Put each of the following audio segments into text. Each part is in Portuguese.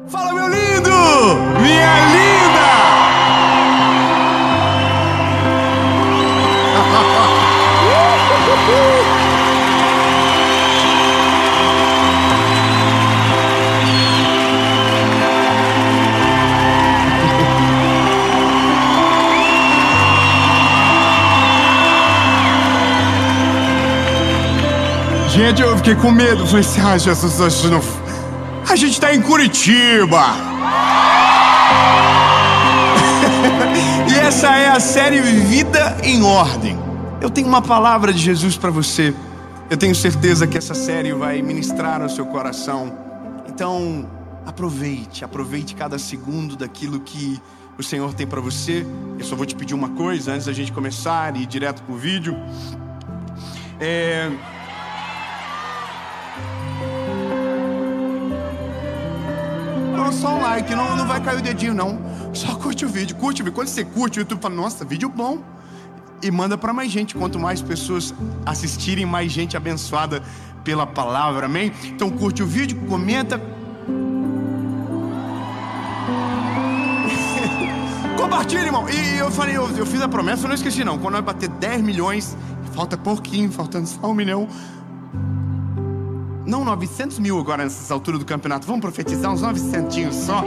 Fala, meu lindo! Minha linda! Gente, eu fiquei com medo. Falei assim, Jesus, não... A gente tá em Curitiba. E essa é a série Vida em Ordem. Eu tenho uma palavra de Jesus para você. Eu tenho certeza que essa série vai ministrar no seu coração. Então, aproveite cada segundo daquilo que o Senhor tem para você. Eu só vou te pedir uma coisa antes da gente começar e ir direto pro vídeo. Só um like, não vai cair o dedinho não. Só curte o vídeo, Quando você curte, o YouTube fala, nossa, vídeo bom. E manda para mais gente. Quanto mais pessoas assistirem, mais gente abençoada pela palavra, amém? Então curte o vídeo, comenta. Compartilha, irmão. E eu falei, eu fiz a promessa, eu não esqueci não. Quando nós bater 10 milhões, falta pouquinho, faltando só 1 milhão. Não, 900 mil agora nessa altura do campeonato. Vamos profetizar uns 900 só.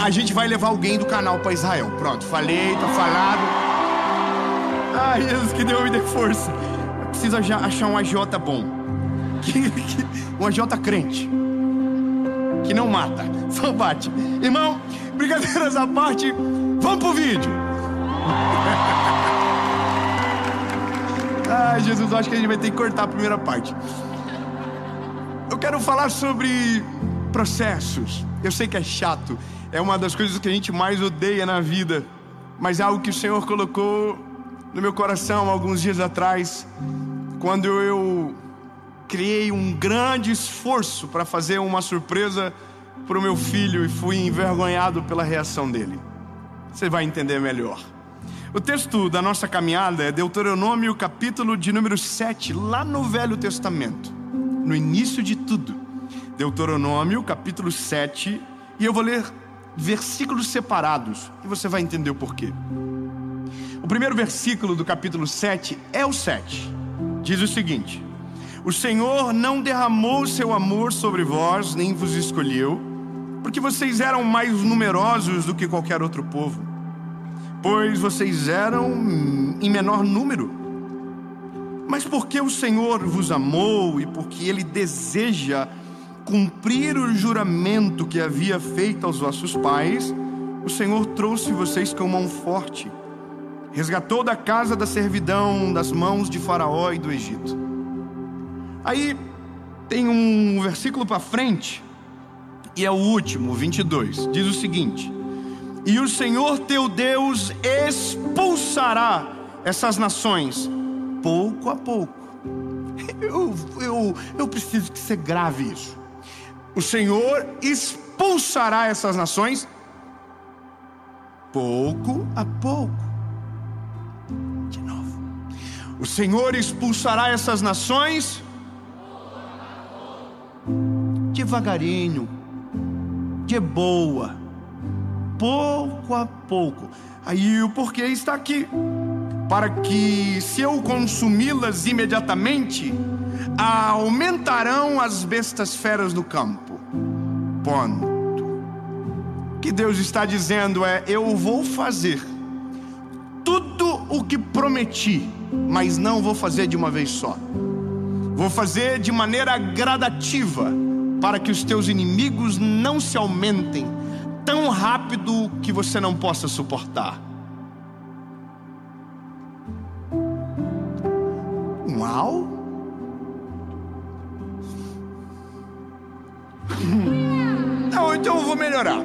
A gente vai levar alguém do canal para Israel. Pronto, falei, tá falado. Ai, Jesus, que Deus me dê força. Eu preciso achar um AJ bom. Um AJ crente. Que não mata, só bate. Irmão, brincadeiras à parte, vamos pro vídeo. Ai, Jesus, acho que a gente vai ter que cortar a primeira parte. Eu quero falar sobre processos. Eu sei que é chato, é uma das coisas que a gente mais odeia na vida, mas é algo que o Senhor colocou no meu coração alguns dias atrás, quando eu criei um grande esforço para fazer uma surpresa para o meu filho e fui envergonhado pela reação dele. Você vai entender melhor. O texto da nossa caminhada é Deuteronômio, capítulo de número 7, lá no Velho Testamento. No início de tudo, Deuteronômio, capítulo 7, e eu vou ler versículos separados, e você vai entender o porquê. O primeiro versículo do capítulo 7 é o 7, diz o seguinte: o Senhor não derramou seu amor sobre vós, nem vos escolheu, porque vocês eram mais numerosos do que qualquer outro povo, pois vocês eram em menor número. Mas porque o Senhor vos amou e porque Ele deseja cumprir o juramento que havia feito aos vossos pais, o Senhor trouxe vocês com mão forte, resgatou da casa da servidão, das mãos de Faraó e do Egito. Aí tem um versículo para frente, e é o último, 22, diz o seguinte: e o Senhor teu Deus expulsará essas nações pouco a pouco. Eu preciso que você grave isso. O Senhor expulsará essas nações pouco a pouco. De novo. O Senhor expulsará essas nações devagarinho, de boa, pouco a pouco. Aí o porquê está aqui: para que, se eu consumi-las imediatamente, aumentarão as bestas feras do campo. Ponto. O que Deus está dizendo é: eu vou fazer tudo o que prometi, mas não vou fazer de uma vez só. Vou fazer de maneira gradativa, para que os teus inimigos não se aumentem tão rápido que você não possa suportar. Uau! Não, então eu vou melhorar.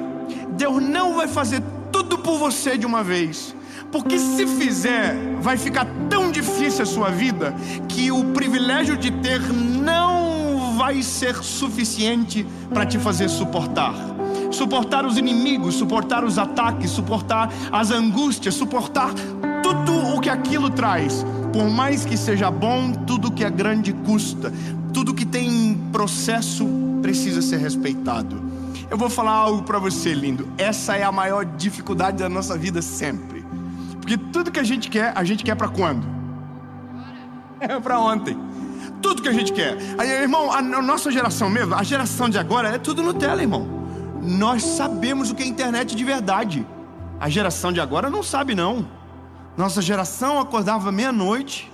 Deus não vai fazer tudo por você de uma vez, porque se fizer, vai ficar tão difícil a sua vida que o privilégio de ter não vai ser suficiente para te fazer suportar os inimigos, suportar os ataques, suportar as angústias, suportar tudo o que aquilo traz. Por mais que seja bom, tudo que é grande custa. Tudo que tem processo precisa ser respeitado. Eu vou falar algo para você, lindo. Essa é a maior dificuldade da nossa vida sempre. Porque tudo que a gente quer para quando? É para ontem. Tudo que a gente quer. Aí, irmão, a nossa geração mesmo, a geração de agora é tudo Nutella, irmão. Nós sabemos o que é internet de verdade. A geração de agora não sabe, não. Nossa geração acordava meia-noite.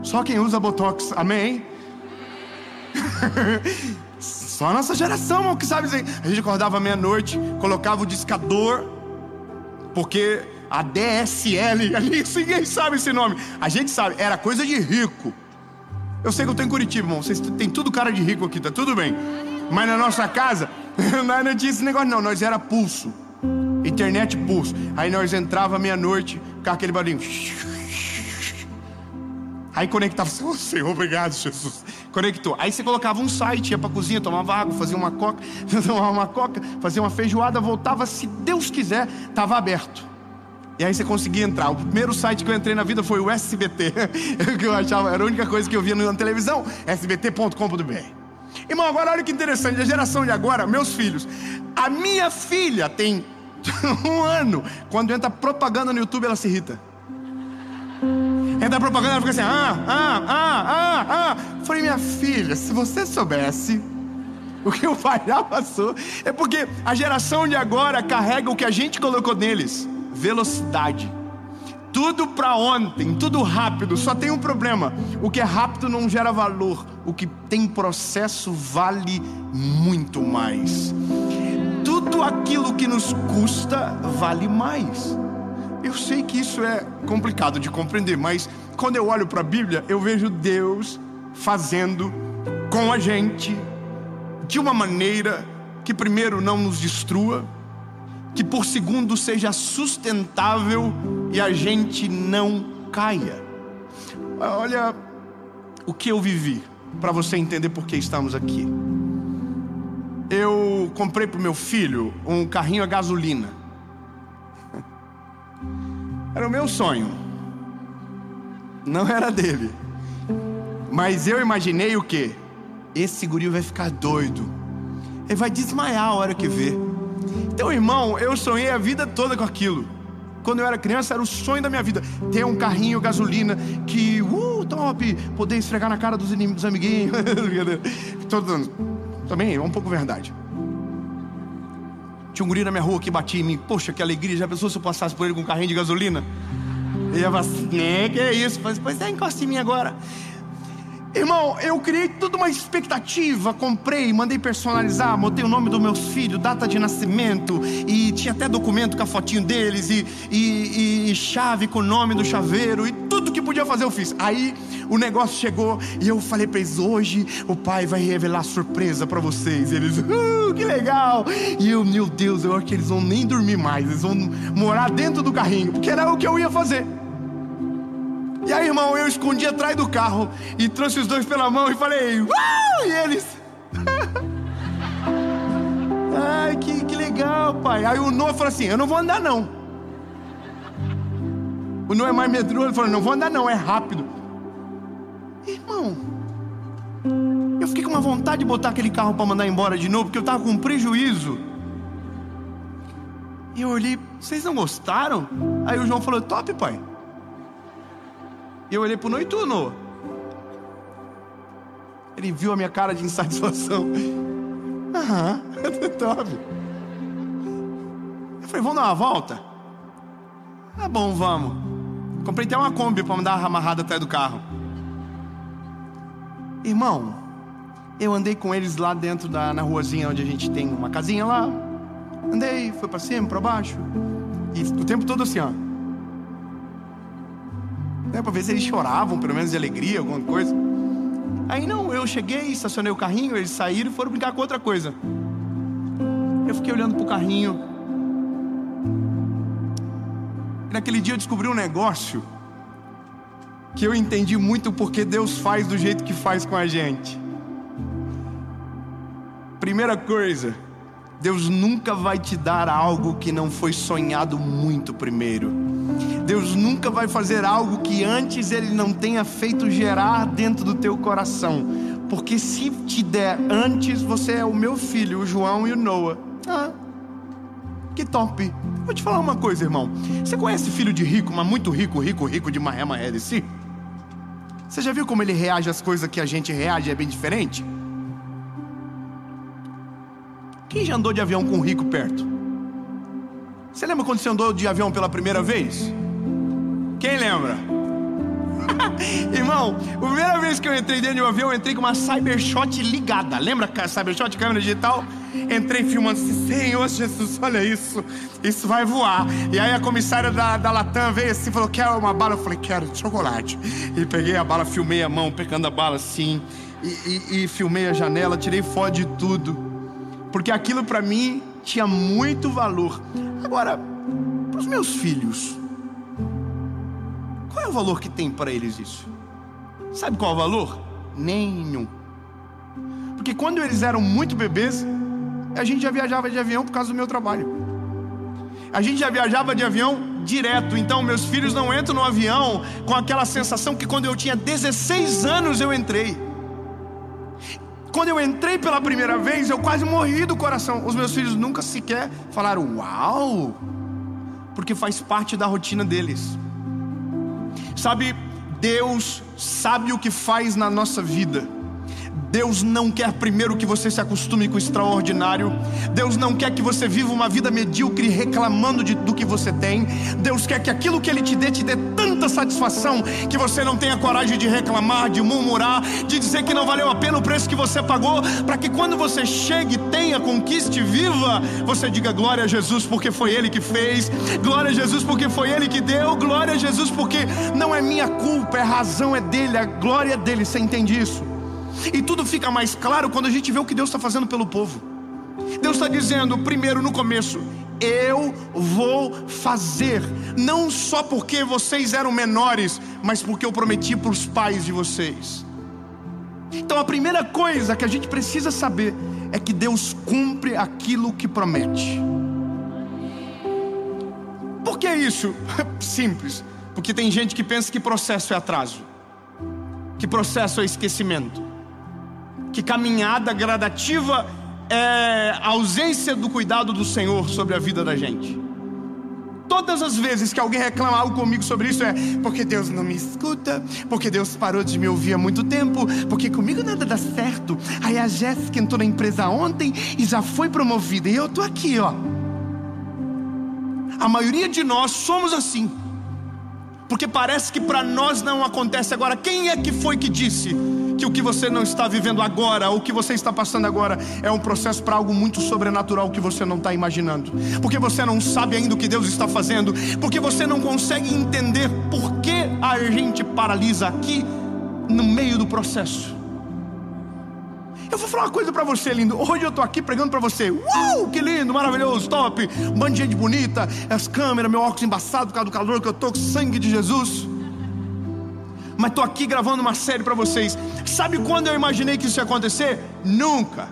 Só quem usa Botox, amém? Só a nossa geração, irmão, que sabe isso aí. A gente acordava meia-noite, colocava o discador, porque a DSL, ali, ninguém sabe esse nome. A gente sabe, era coisa de rico. Eu sei que eu tô em Curitiba, irmão. Vocês têm tudo cara de rico aqui, tá tudo bem. Mas na nossa casa, não tinha esse negócio não. Nós era pulso, internet pulso. Aí nós entrava meia-noite, ficava aquele barulhinho. Aí conectava, Senhor, obrigado, Jesus. Conectou. Aí você colocava um site, ia pra cozinha, tomava água, fazia uma coca, fazia uma feijoada, voltava, se Deus quiser, tava aberto. E aí você conseguia entrar. O primeiro site que eu entrei na vida foi o SBT. Que eu achava, era a única coisa que eu via na televisão, sbt.com.br. Irmão, agora olha que interessante, a geração de agora, meus filhos. A minha filha tem 1 ano. Quando entra propaganda no YouTube, ela se irrita. Entra propaganda, ela fica assim, Falei, minha filha, se você soubesse o que o pai já passou. É porque a geração de agora carrega o que a gente colocou neles: velocidade. Tudo pra ontem, tudo rápido. Só tem um problema: o que é rápido não gera valor. O que tem processo vale muito mais. Tudo aquilo que nos custa vale mais. Eu sei que isso é complicado de compreender, mas quando eu olho para a Bíblia, eu vejo Deus fazendo com a gente de uma maneira que, primeiro, não nos destrua, que, por segundo, seja sustentável e a gente não caia. Olha o que eu vivi, para você entender por que estamos aqui. Eu comprei para o meu filho um carrinho a gasolina. Era o meu sonho. Não era dele. Mas eu imaginei o quê? Esse guri vai ficar doido. Ele vai desmaiar a hora que vê. Então, irmão, eu sonhei a vida toda com aquilo. Quando eu era criança, era o sonho da minha vida. Ter um carrinho gasolina que, top, poder esfregar na cara dos amiguinhos. Também é um pouco verdade. Tinha um guri na minha rua que batia em mim. Poxa, que alegria. Já pensou se eu passasse por ele com um carrinho de gasolina? Ele ia falar assim, que é isso? Pois é, encosta em mim agora. Irmão, eu criei toda uma expectativa. Comprei, mandei personalizar, botei o nome dos meus filhos, data de nascimento, e tinha até documento com a fotinho deles, e chave com o nome do chaveiro, e tudo que podia fazer eu fiz. Aí o negócio chegou e eu falei pra eles: hoje o pai vai revelar surpresa pra vocês. E eles, que legal. E eu, meu Deus, eu acho que eles vão nem dormir mais, eles vão morar dentro do carrinho, porque era o que eu ia fazer. E aí, irmão, eu escondi atrás do carro e trouxe os dois pela mão e falei, e eles, ai, que legal, pai. Aí o Noah falou assim: eu não vou andar não. O Noah é mais medroso, ele falou: não vou andar não, é rápido. Irmão, eu fiquei com uma vontade de botar aquele carro para mandar embora de novo, porque eu tava com prejuízo. E eu olhei: vocês não gostaram? Aí o João falou: top, pai. E eu olhei pro Noah: e tu, Noah? Ele viu a minha cara de insatisfação. Top. Eu falei: vamos dar uma volta? Tá bom, vamos. Comprei até uma Kombi pra mandar amarrada atrás do carro. Irmão, eu andei com eles lá dentro na ruazinha onde a gente tem uma casinha lá. Andei, fui pra cima, pra baixo. E o tempo todo assim, ó. Pra ver se eles choravam, pelo menos de alegria, alguma coisa. Aí não, eu cheguei, estacionei o carrinho, eles saíram e foram brincar com outra coisa. Eu fiquei olhando pro carrinho. E naquele dia eu descobri um negócio que eu entendi muito porque Deus faz do jeito que faz com a gente. Primeira coisa, Deus nunca vai te dar algo que não foi sonhado muito primeiro. Deus nunca vai fazer algo que antes Ele não tenha feito gerar dentro do teu coração. porque se te der antes, você é o meu filho, o João e o Noah. Ah, que top. Vou te falar uma coisa, irmão. Você conhece filho de rico, mas muito rico, rico de maré de si? Você já viu como ele reage às coisas que a gente reage? É bem diferente. Quem já andou de avião com um rico perto? Você lembra quando você andou de avião pela primeira vez? Quem lembra? Irmão, a primeira vez que eu entrei dentro de um avião, eu entrei com uma Cybershot ligada. Lembra a Cybershot, câmera digital? Entrei filmando assim, Senhor Jesus, olha isso vai voar. E aí a comissária da Latam veio assim e falou, quer uma bala? Eu falei, quero, de chocolate. E peguei a bala, filmei a mão, pegando a bala assim, e filmei a janela, tirei foto de tudo, porque aquilo pra mim tinha muito valor. Agora, pros meus filhos, qual é o valor que tem para eles isso? Sabe qual é o valor? Nenhum. Porque quando eles eram muito bebês, a gente já viajava de avião por causa do meu trabalho. A gente já viajava de avião direto. Então meus filhos não entram no avião com aquela sensação que quando eu tinha 16 anos eu entrei. Quando eu entrei pela primeira vez, eu quase morri do coração. Os meus filhos nunca sequer falaram uau, porque faz parte da rotina deles. Sabe, Deus sabe o que faz na nossa vida. Deus não quer primeiro que você se acostume com o extraordinário. Deus não quer que você viva uma vida medíocre reclamando do que você tem. Deus quer que aquilo que Ele te dê tanta satisfação que você não tenha coragem de reclamar, de murmurar, de dizer que não valeu a pena o preço que você pagou, para que quando você chegue, tenha, conquiste, viva, você diga glória a Jesus porque foi Ele que fez, glória a Jesus porque foi Ele que deu, glória a Jesus porque não é minha culpa, a razão é dele, a glória é dele. Você entende isso? E tudo fica mais claro quando a gente vê o que Deus está fazendo pelo povo. Deus está dizendo, primeiro no começo, eu vou fazer, não só porque vocês eram menores, mas porque eu prometi para os pais de vocês. Então a primeira coisa que a gente precisa saber é que Deus cumpre aquilo que promete. Por que isso? Simples, porque tem gente que pensa que processo é atraso, que processo é esquecimento, que caminhada gradativa é a ausência do cuidado do Senhor sobre a vida da gente. Todas as vezes que alguém reclama algo comigo sobre isso é porque Deus não me escuta, porque Deus parou de me ouvir há muito tempo, porque comigo nada dá certo. Aí a Jéssica entrou na empresa ontem e já foi promovida e eu tô aqui, ó. A maioria de nós somos assim, porque parece que para nós não acontece. Agora, quem é que foi que disse que o que você não está vivendo agora, o que você está passando agora, é um processo para algo muito sobrenatural que você não está imaginando? Porque você não sabe ainda o que Deus está fazendo, porque você não consegue entender por que a gente paralisa aqui no meio do processo. Eu vou falar uma coisa pra você, lindo. Hoje eu tô aqui pregando pra você. Uau, que lindo, maravilhoso, top. Um bando de gente bonita, as câmeras, meu óculos embaçado por causa do calor que eu tô, com sangue de Jesus. Mas tô aqui gravando uma série pra vocês. Sabe quando eu imaginei que isso ia acontecer? Nunca.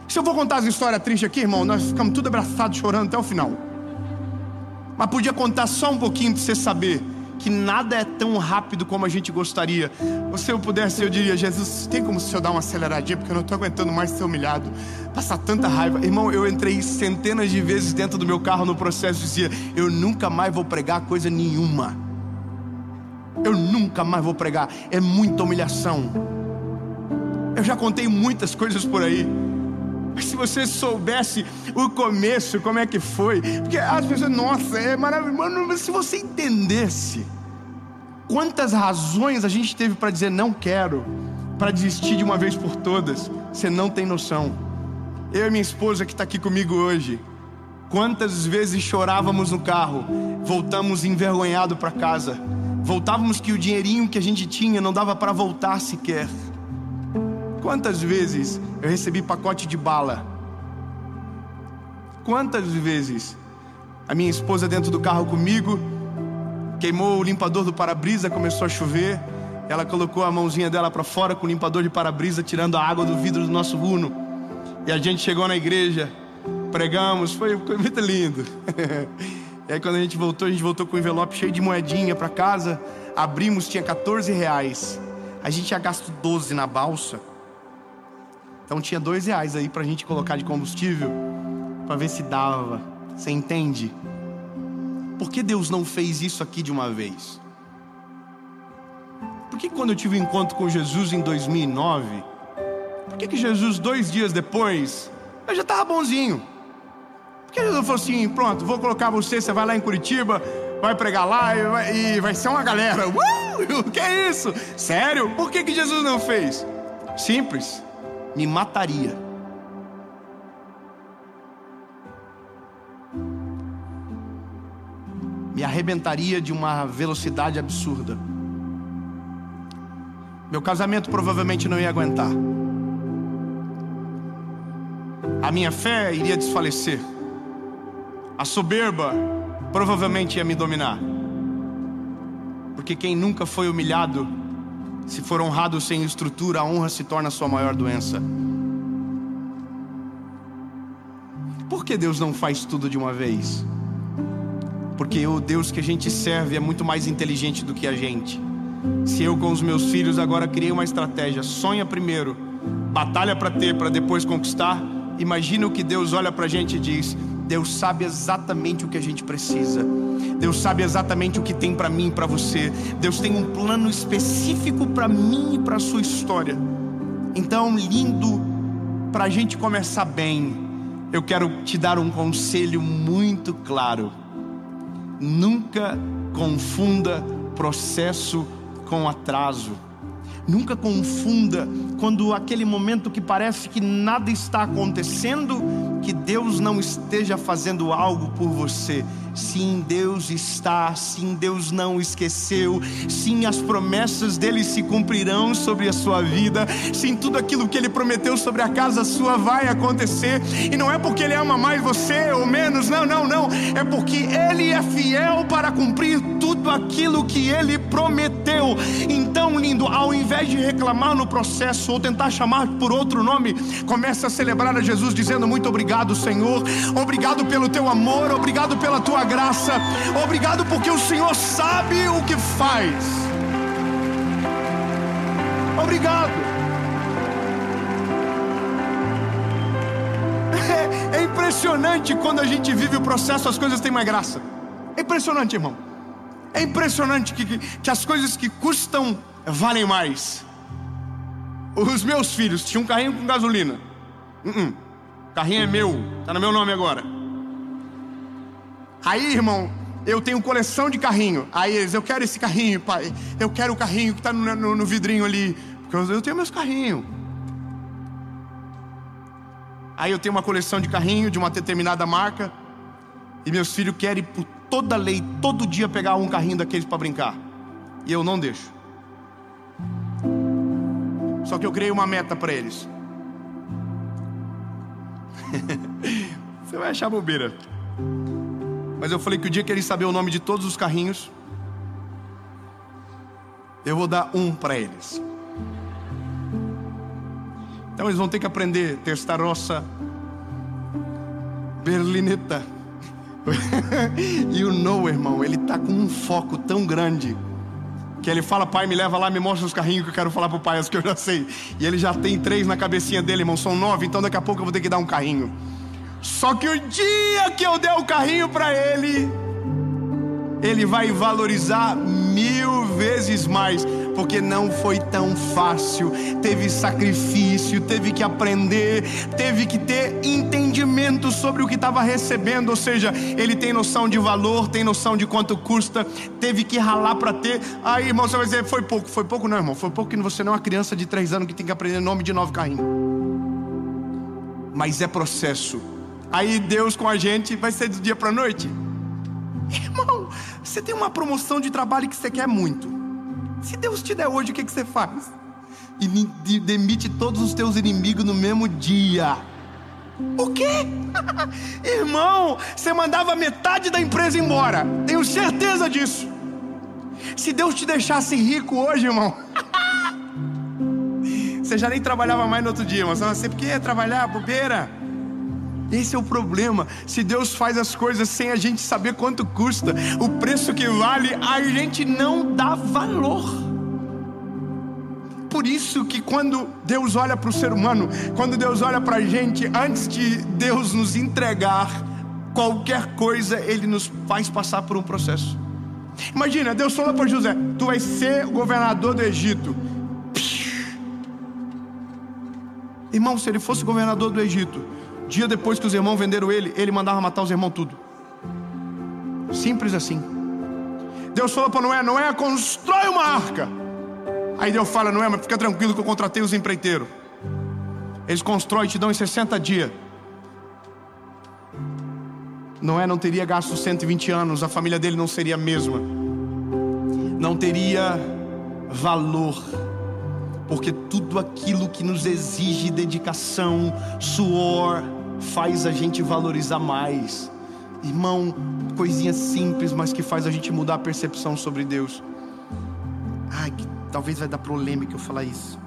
Se eu vou contar as histórias tristes aqui, irmão, nós ficamos tudo abraçados, chorando até o final. Mas podia contar só um pouquinho pra você saber que nada é tão rápido como a gente gostaria. Se eu pudesse, eu diria, Jesus, tem como o Senhor dar uma aceleradinha, porque eu não estou aguentando mais ser humilhado, passar tanta raiva. Irmão, eu entrei centenas de vezes dentro do meu carro no processo e dizia, eu nunca mais vou pregar coisa nenhuma. Eu nunca mais vou pregar, é muita humilhação. Eu já contei muitas coisas por aí, mas se você soubesse o começo, como é que foi, porque as pessoas, nossa, é maravilhoso. Mano, se você entendesse quantas razões a gente teve para dizer não quero, para desistir de uma vez por todas, você não tem noção. Eu e minha esposa que está aqui comigo hoje, quantas vezes chorávamos no carro, voltamos envergonhados para casa, voltávamos que o dinheirinho que a gente tinha não dava para voltar sequer. Quantas vezes eu recebi pacote de bala? Quantas vezes a minha esposa dentro do carro comigo queimou o limpador do para-brisa, começou a chover, ela colocou a mãozinha dela para fora com o limpador de para-brisa, tirando a água do vidro do nosso Uno, e a gente chegou na igreja, pregamos, foi muito lindo. E aí quando a gente voltou com um envelope cheio de moedinha para casa, abrimos, tinha 14 reais. A gente tinha gasto 12 na balsa. Então tinha R$2 aí pra gente colocar de combustível, pra ver se dava. Você entende? Por que Deus não fez isso aqui de uma vez? Por que quando eu tive um encontro com Jesus em 2009, por que Jesus 2 dias depois, eu já estava bonzinho? Por que Jesus falou assim, pronto, vou colocar você vai lá em Curitiba, vai pregar lá e vai ser uma galera. O que é isso? Sério? Por que Jesus não fez? Simples, me mataria. Me arrebentaria de uma velocidade absurda. Meu casamento provavelmente não ia aguentar. A minha fé iria desfalecer. A soberba provavelmente ia me dominar. Porque quem nunca foi humilhado, se for honrado sem estrutura, a honra se torna a sua maior doença. Por que Deus não faz tudo de uma vez? Porque o Deus que a gente serve é muito mais inteligente do que a gente. Se eu com os meus filhos agora criei uma estratégia, sonha primeiro, batalha para ter, para depois conquistar. Imagina o que Deus olha pra gente e diz: Deus sabe exatamente o que a gente precisa. Deus sabe exatamente o que tem pra mim e pra você. Deus tem um plano específico pra mim e pra sua história. Então, lindo, pra gente começar bem, eu quero te dar um conselho muito claro. Nunca confunda processo com atraso. Nunca confunda quando aquele momento que parece que nada está acontecendo, que Deus não esteja fazendo algo por você. Sim, Deus está. Sim, Deus não esqueceu. Sim, as promessas dele se cumprirão sobre a sua vida. Sim, tudo aquilo que ele prometeu sobre a casa sua vai acontecer. E não é porque ele ama mais você ou menos, não. É porque ele é fiel para cumprir tudo aquilo que ele prometeu. Então, lindo, ao invés de reclamar no processo ou tentar chamar por outro nome, comece a celebrar a Jesus dizendo: muito obrigado, Senhor. Obrigado pelo teu amor, obrigado pela tua graça, obrigado porque o Senhor sabe o que faz. Obrigado. É impressionante quando a gente vive o processo, as coisas têm mais graça. É impressionante, irmão. É impressionante que as coisas que custam valem mais. Os meus filhos tinham um carrinho com gasolina. O carrinho é meu, tá no meu nome agora. Aí, irmão, eu tenho coleção de carrinho. Aí eles: eu quero esse carrinho, pai. Eu quero o carrinho que tá no vidrinho ali, porque eu tenho meus carrinhos. Aí eu tenho uma coleção de carrinho de uma determinada marca, e meus filhos querem por toda lei, todo dia pegar um carrinho daqueles para brincar. E eu não deixo. Só que eu criei uma meta para eles. Você vai achar bobeira, mas eu falei que o dia que eles saberem o nome de todos os carrinhos, eu vou dar um para eles. Então eles vão ter que aprender Testarossa, Berlinetta. E o Noah, irmão, ele tá com um foco tão grande que ele fala: pai, me leva lá, me mostra os carrinhos que eu quero falar pro pai, as que eu já sei. E ele já tem 3 na cabecinha dele, irmão, são 9, então daqui a pouco eu vou ter que dar um carrinho. Só que o dia que eu der o carrinho pra ele, ele vai valorizar 1000 vezes mais, porque não foi tão fácil. Teve sacrifício, teve que aprender, teve que ter entendimento sobre o que estava recebendo. Ou seja, ele tem noção de valor, tem noção de quanto custa, teve que ralar para ter. Aí, irmão, você vai dizer: foi pouco. Foi pouco não, irmão, foi pouco que você não é uma criança de 3 anos que tem que aprender o nome de 9 carrinhos. Mas é processo. Aí Deus com a gente vai ser do dia para a noite. Irmão, você tem uma promoção de trabalho que você quer muito. Se Deus te der hoje, o que você faz? E demite todos os teus inimigos no mesmo dia. O quê? Irmão, você mandava metade da empresa embora. Tenho certeza disso. Se Deus te deixasse rico hoje, irmão, você já nem trabalhava mais no outro dia, irmão. Você por que ia trabalhar? Bobeira. Esse é o problema. Se Deus faz as coisas sem a gente saber quanto custa, o preço que vale, a gente não dá valor. por isso que quando Deus olha para o ser humano, quando Deus olha para a gente, antes de Deus nos entregar qualquer coisa, Ele nos faz passar por um processo. Imagina, Deus falou para José: tu vai ser o governador do Egito. Irmão, se ele fosse governador do Egito, dia depois que os irmãos venderam ele, ele mandava matar os irmãos tudo. Simples assim. Deus falou para Noé: Noé, constrói uma arca. Aí Deus fala: Noé, mas fica tranquilo que eu contratei os empreiteiros. Eles constroem e te dão em 60 dias. Noé não teria gasto 120 anos, a família dele não seria a mesma, não teria valor, porque tudo aquilo que nos exige dedicação, suor, faz a gente valorizar mais. Irmão, coisinha simples, mas que faz a gente mudar a percepção sobre Deus. Ai, que talvez vai dar polêmica eu falar isso.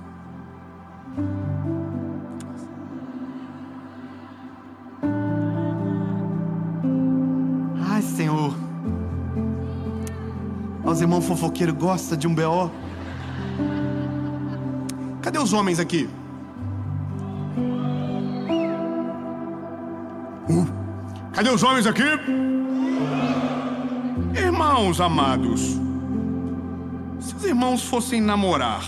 Ai, Senhor, os irmãos fofoqueiros gostam de um BO. Cadê os homens aqui? Cadê os homens aqui? Irmãos amados, se os irmãos fossem namorar,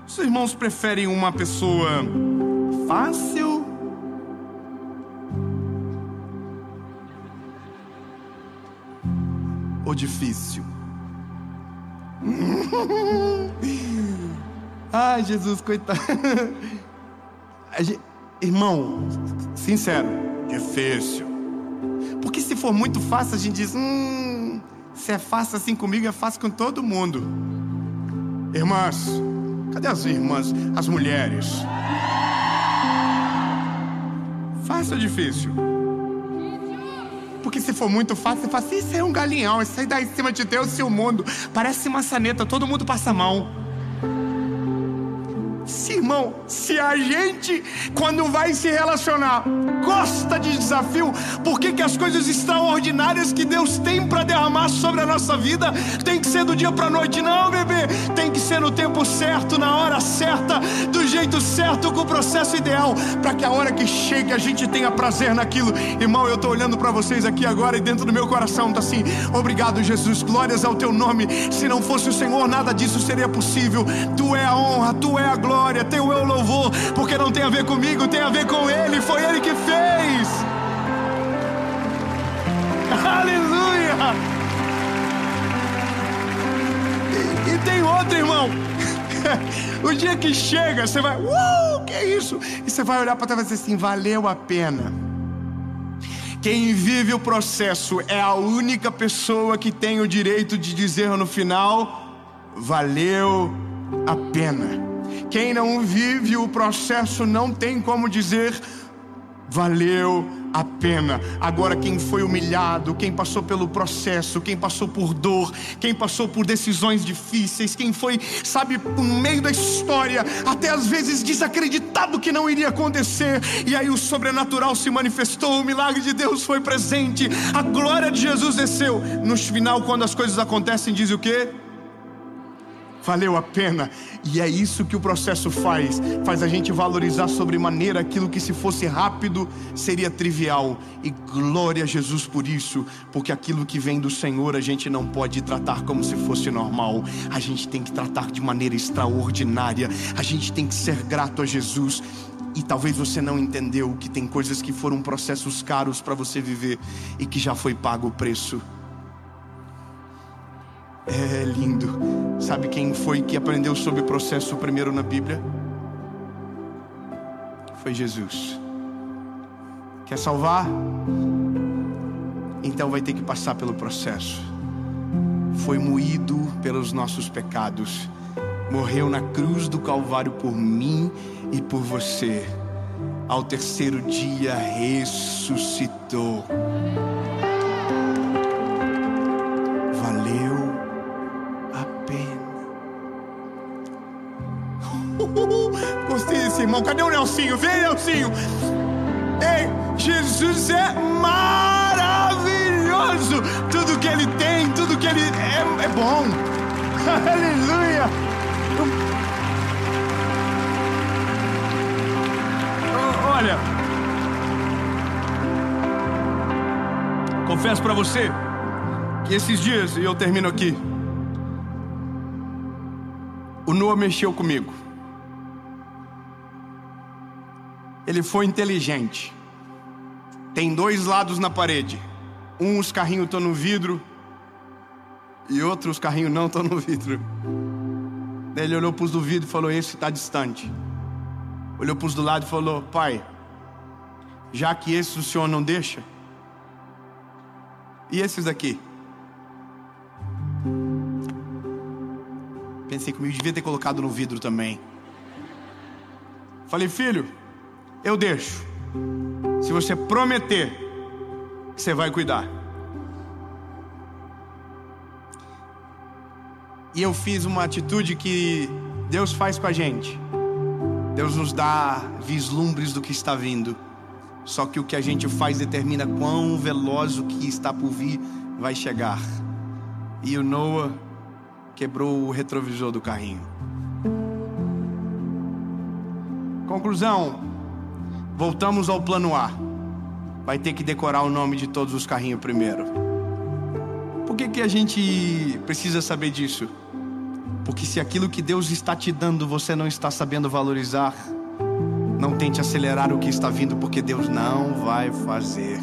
os irmãos preferem uma pessoa fácil ou difícil? Ai, Jesus, coitado. Irmão, sincero, difícil. Porque se for muito fácil, a gente diz: se é fácil assim comigo, é fácil com todo mundo. Irmãs, cadê as irmãs? As mulheres. Fácil ou difícil? Porque se for muito fácil, você fala assim: isso é um galinhão, isso aí dá em cima de Deus e o mundo. Parece maçaneta, todo mundo passa a mão. Irmão, se a gente, quando vai se relacionar, gosta de desafio, por que as coisas extraordinárias que Deus tem para derramar sobre a nossa vida tem que ser do dia para noite? Não, bebê, tem que ser no tempo certo, na hora certa, do jeito certo, com o processo ideal, para que a hora que chegue a gente tenha prazer naquilo. Irmão, eu estou olhando para vocês aqui agora e dentro do meu coração está assim: obrigado, Jesus, glórias ao teu nome. Se não fosse o Senhor, nada disso seria possível. Tu é a honra, tu é a glória, teu é o louvor, porque não tem a ver comigo, tem a ver com Ele, foi Ele que fez. Aleluia. E tem outro, irmão. O dia que chega, você vai: que é isso? E você vai olhar para trás e dizer assim: valeu a pena. Quem vive o processo é a única pessoa que tem o direito de dizer no final: valeu a pena. Quem não vive o processo não tem como dizer: valeu a pena. Agora, quem foi humilhado, quem passou pelo processo, quem passou por dor, quem passou por decisões difíceis, quem foi, sabe, no meio da história, até às vezes desacreditado que não iria acontecer, e aí o sobrenatural se manifestou, o milagre de Deus foi presente, a glória de Jesus desceu. No final, quando as coisas acontecem, diz o quê? Valeu a pena. E é isso que o processo faz a gente valorizar sobremaneira aquilo que, se fosse rápido, seria trivial. E glória a Jesus por isso, porque aquilo que vem do Senhor a gente não pode tratar como se fosse normal, a gente tem que tratar de maneira extraordinária, a gente tem que ser grato a Jesus. E talvez você não entendeu que tem coisas que foram processos caros para você viver e que já foi pago o preço. É lindo. Sabe quem foi que aprendeu sobre o processo primeiro na Bíblia? Foi Jesus. Quer salvar? Então vai ter que passar pelo processo. Foi moído pelos nossos pecados, morreu na cruz do Calvário por mim e por você. Ao terceiro dia ressuscitou. Valeu a pena. Gostei desse irmão. Cadê o Nelsinho? Vem, Nelsinho. Ei, Jesus é maravilhoso. Tudo que Ele tem, tudo que Ele é bom. Aleluia! Olha, confesso para você que esses dias, e eu termino aqui, o Noah mexeu comigo. Ele foi inteligente. Tem dois lados na parede. Os carrinhos estão no vidro e outros carrinhos não estão no vidro. Daí ele olhou para os do vidro e falou: esse está distante. Olhou para os do lado e falou: pai, já que esses o senhor não deixa, e esses daqui? Pensei comigo, devia ter colocado no vidro também. Falei: filho, eu deixo, se você prometer que você vai cuidar. E eu fiz uma atitude que Deus faz com a gente. Deus nos dá vislumbres do que está vindo. Só que o que a gente faz determina quão veloz o que está por vir vai chegar. E o Noah quebrou o retrovisor do carrinho. Conclusão: voltamos ao plano A. Vai ter que decorar o nome de todos os carrinhos primeiro. Por que a gente precisa saber disso? Porque se aquilo que Deus está te dando você não está sabendo valorizar, não tente acelerar o que está vindo, porque Deus não vai fazer.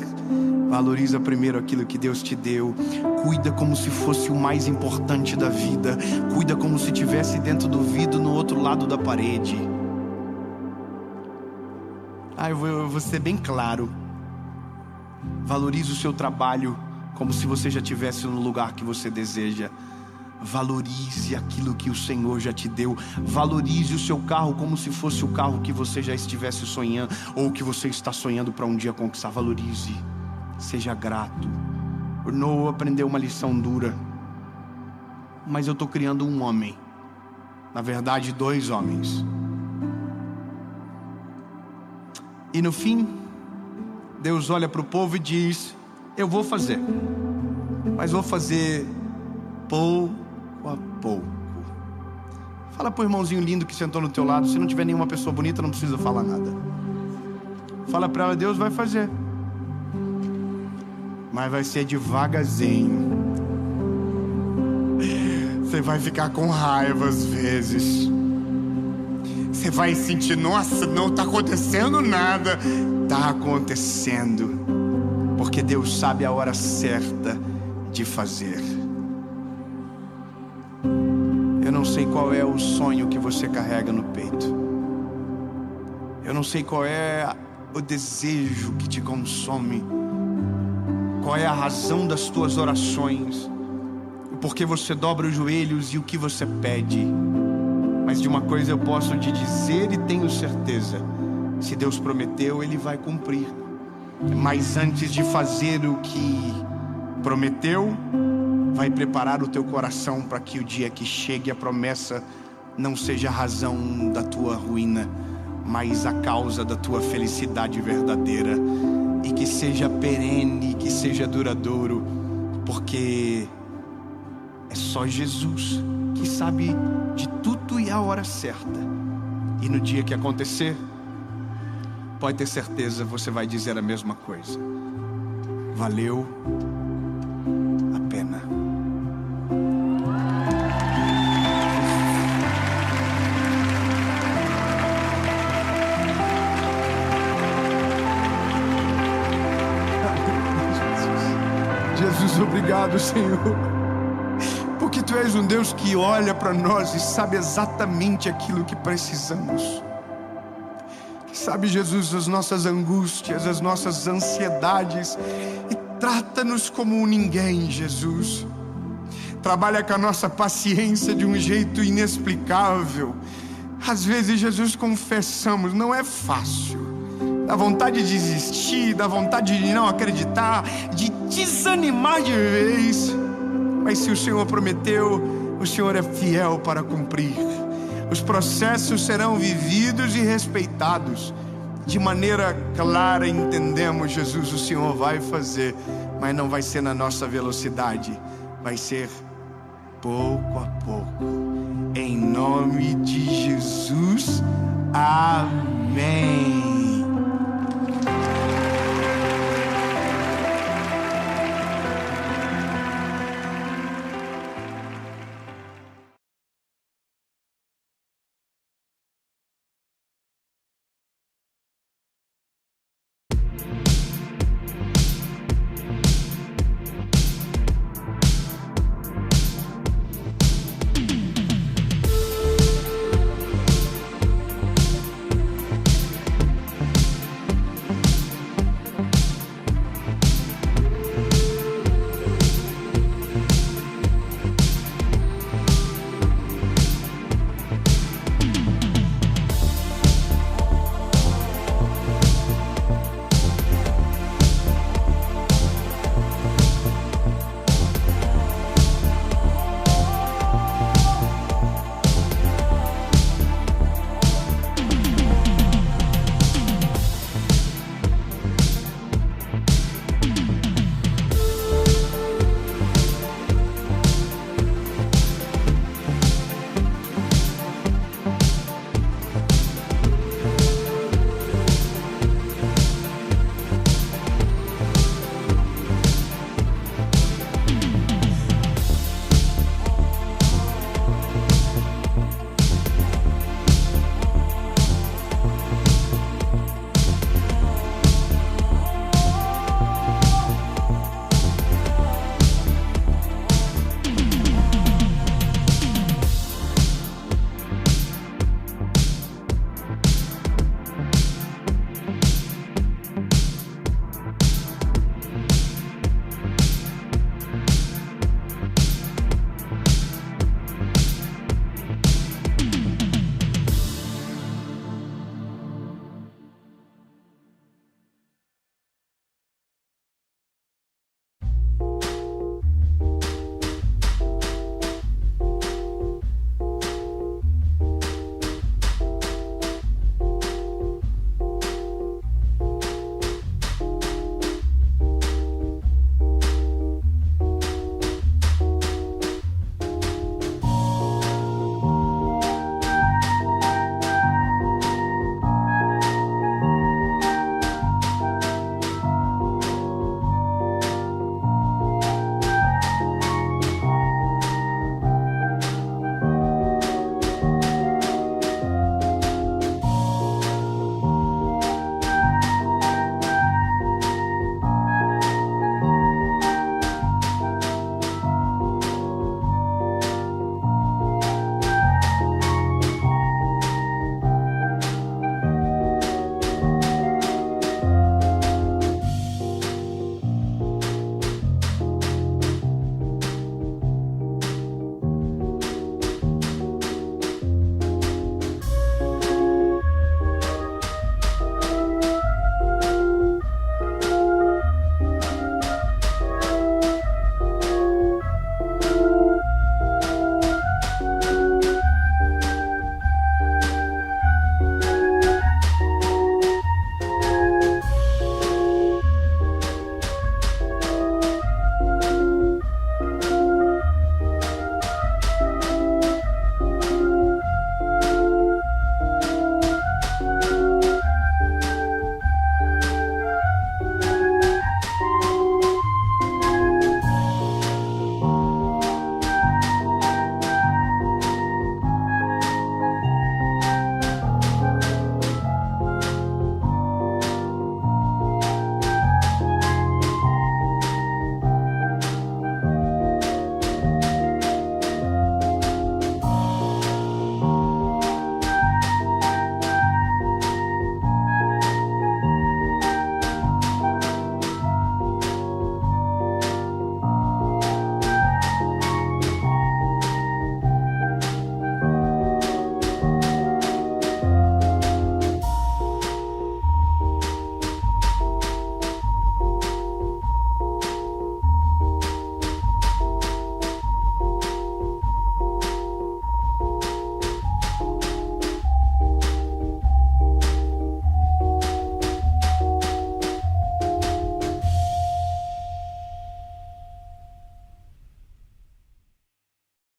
Valoriza primeiro aquilo que Deus te deu. Cuida como se fosse o mais importante da vida. Cuida como se estivesse dentro do vidro, no outro lado da parede. Eu vou ser bem claro. Valorize o seu trabalho como se você já estivesse no lugar que você deseja. Valorize aquilo que o Senhor já te deu. Valorize o seu carro como se fosse o carro que você já estivesse sonhando, ou que você está sonhando para um dia conquistar. Valorize. Seja grato. O Noah aprendeu uma lição dura. Mas eu estou criando um homem. Na verdade, 2 homens. E no fim, Deus olha para o povo e diz: eu vou fazer, mas vou fazer pouco a pouco. Fala pro irmãozinho lindo que sentou no teu lado. Se não tiver nenhuma pessoa bonita, não precisa falar nada. Fala para ela: Deus vai fazer, mas vai ser devagarzinho. Você vai ficar com raiva às vezes. Você vai sentir: nossa, não está acontecendo nada. Está acontecendo, porque Deus sabe a hora certa de fazer. Eu não sei qual é o sonho que você carrega no peito. Eu não sei qual é o desejo que te consome. Qual é a razão das tuas orações. Por que você dobra os joelhos e o que você pede. Mas de uma coisa eu posso te dizer e tenho certeza: se Deus prometeu, Ele vai cumprir. Mas antes de fazer o que prometeu, vai preparar o teu coração para que o dia que chegue a promessa não seja a razão da tua ruína, mas a causa da tua felicidade verdadeira. E que seja perene, que seja duradouro, porque é só Jesus que sabe de tudo e a hora certa. E no dia que acontecer, pode ter certeza, você vai dizer a mesma coisa: valeu a pena. Jesus, obrigado, Senhor, porque Tu és um Deus que olha para nós e sabe exatamente aquilo que precisamos. Sabe, Jesus, as nossas angústias, as nossas ansiedades, e trata-nos como ninguém, Jesus. Trabalha com a nossa paciência de um jeito inexplicável. Às vezes, Jesus, confessamos, não é fácil. Dá vontade de desistir, dá vontade de não acreditar, de desanimar de vez. Mas se o Senhor prometeu, o Senhor é fiel para cumprir. Os processos serão vividos e respeitados. De maneira clara entendemos: Jesus, o Senhor vai fazer, mas não vai ser na nossa velocidade, vai ser pouco a pouco. Em nome de Jesus, amém.